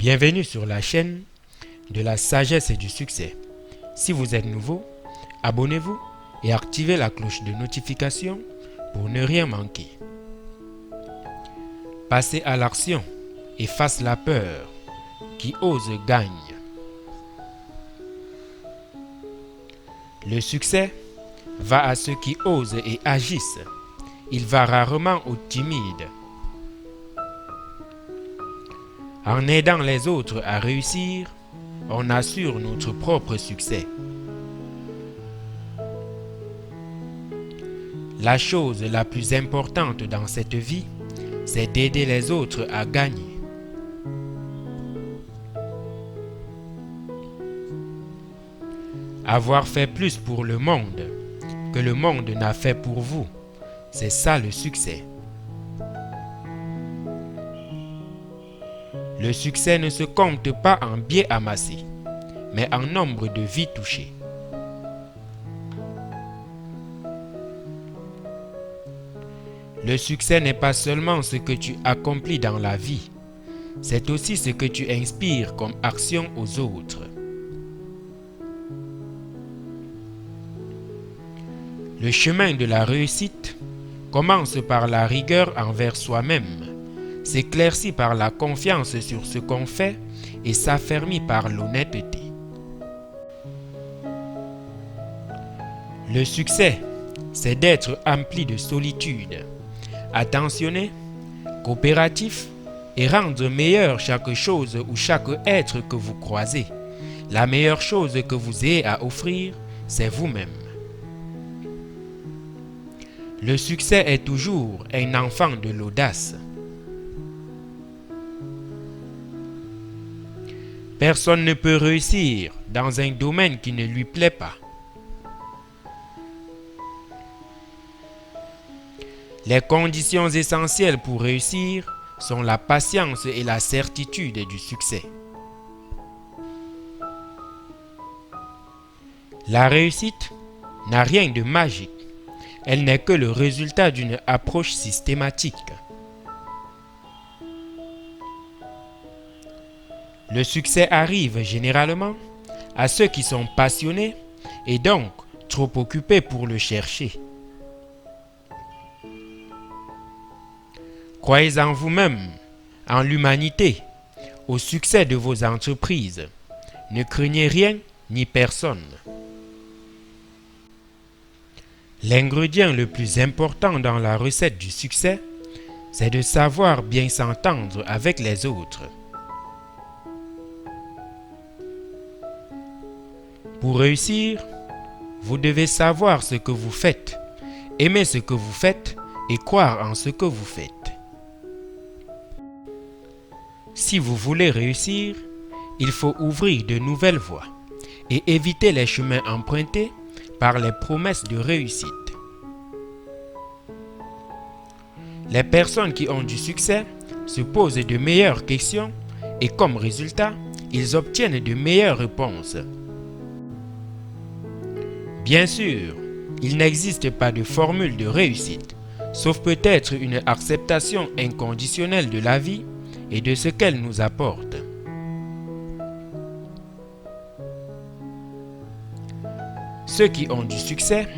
Bienvenue sur la chaîne de la sagesse et du succès. Si vous êtes nouveau, abonnez-vous et activez la cloche de notification pour ne rien manquer. Passez à l'action et face la peur. Qui ose gagne. Le succès va à ceux qui osent et agissent. Il va rarement aux timides. En aidant les autres à réussir, on assure notre propre succès. La chose la plus importante dans cette vie, c'est d'aider les autres à gagner. Avoir fait plus pour le monde que le monde n'a fait pour vous, c'est ça le succès. Le succès ne se compte pas en biais amassés, mais en nombre de vies touchées. Le succès n'est pas seulement ce que tu accomplis dans la vie, c'est aussi ce que tu inspires comme action aux autres. Le chemin de la réussite commence par la rigueur envers soi-même, s'éclaircit par la confiance sur ce qu'on fait et s'affermit par l'honnêteté. Le succès, c'est d'être empli de solitude, attentionné, coopératif et rendre meilleur chaque chose ou chaque être que vous croisez. La meilleure chose que vous ayez à offrir, c'est vous-même. Le succès est toujours un enfant de l'audace. Personne ne peut réussir dans un domaine qui ne lui plaît pas. Les conditions essentielles pour réussir sont la patience et la certitude du succès. La réussite n'a rien de magique. Elle n'est que le résultat d'une approche systématique. Le succès arrive généralement à ceux qui sont passionnés et donc trop occupés pour le chercher. Croyez en vous-même, en l'humanité, au succès de vos entreprises. Ne craignez rien ni personne. L'ingrédient le plus important dans la recette du succès, c'est de savoir bien s'entendre avec les autres. Pour réussir, vous devez savoir ce que vous faites, aimer ce que vous faites et croire en ce que vous faites. Si vous voulez réussir, il faut ouvrir de nouvelles voies et éviter les chemins empruntés par les promesses de réussite. Les personnes qui ont du succès se posent de meilleures questions et comme résultat, ils obtiennent de meilleures réponses. Bien sûr, il n'existe pas de formule de réussite, sauf peut-être une acceptation inconditionnelle de la vie et de ce qu'elle nous apporte. Ceux qui ont du succès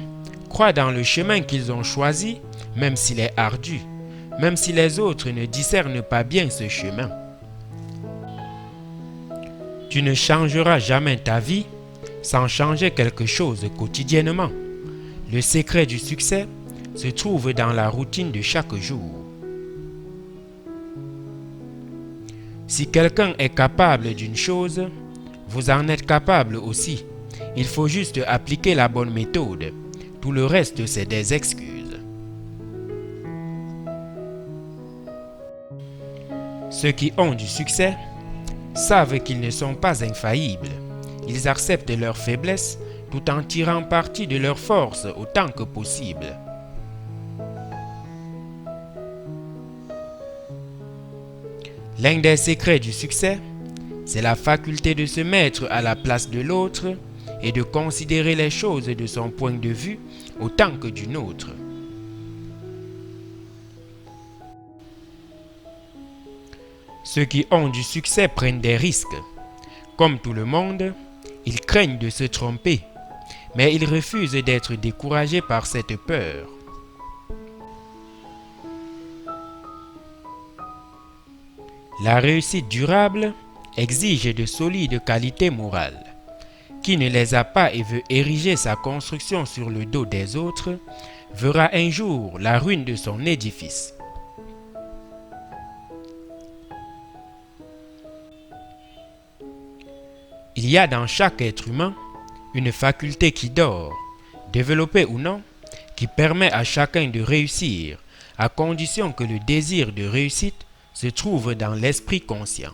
croient dans le chemin qu'ils ont choisi, même s'il est ardu, même si les autres ne discernent pas bien ce chemin. Tu ne changeras jamais ta vie sans changer quelque chose quotidiennement. Le secret du succès se trouve dans la routine de chaque jour. Si quelqu'un est capable d'une chose, vous en êtes capable aussi. Il faut juste appliquer la bonne méthode. Tout le reste, c'est des excuses. Ceux qui ont du succès savent qu'ils ne sont pas infaillibles. Ils acceptent leurs faiblesses tout en tirant parti de leurs forces autant que possible. L'un des secrets du succès, c'est la faculté de se mettre à la place de l'autre et de considérer les choses de son point de vue autant que du nôtre. Ceux qui ont du succès prennent des risques. Comme tout le monde, ils craignent de se tromper, mais ils refusent d'être découragés par cette peur. La réussite durable exige de solides qualités morales. Qui ne les a pas et veut ériger sa construction sur le dos des autres, verra un jour la ruine de son édifice. Il y a dans chaque être humain une faculté qui dort, développée ou non, qui permet à chacun de réussir, à condition que le désir de réussite se trouve dans l'esprit conscient.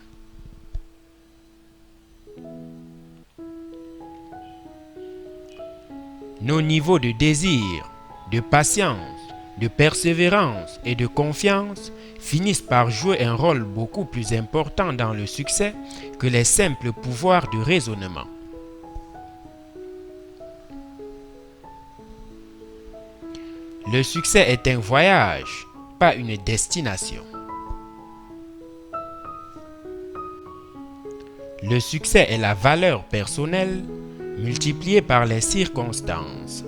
Nos niveaux de désir, de patience, de persévérance et de confiance finissent par jouer un rôle beaucoup plus important dans le succès que les simples pouvoirs de raisonnement. Le succès est un voyage, pas une destination. Le succès est la valeur personnelle multipliée par les circonstances.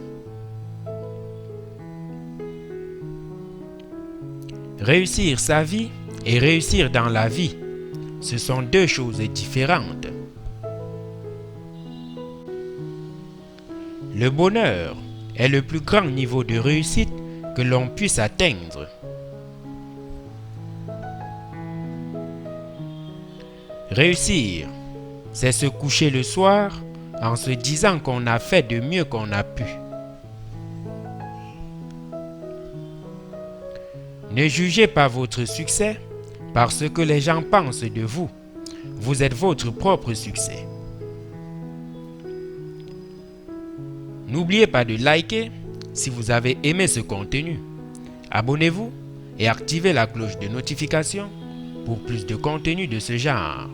Réussir sa vie et réussir dans la vie, ce sont deux choses différentes. Le bonheur est le plus grand niveau de réussite que l'on puisse atteindre. Réussir, c'est se coucher le soir en se disant qu'on a fait de mieux qu'on a pu. Ne jugez pas votre succès par ce que les gens pensent de vous. Vous êtes votre propre succès. N'oubliez pas de liker si vous avez aimé ce contenu. Abonnez-vous et activez la cloche de notification pour plus de contenu de ce genre.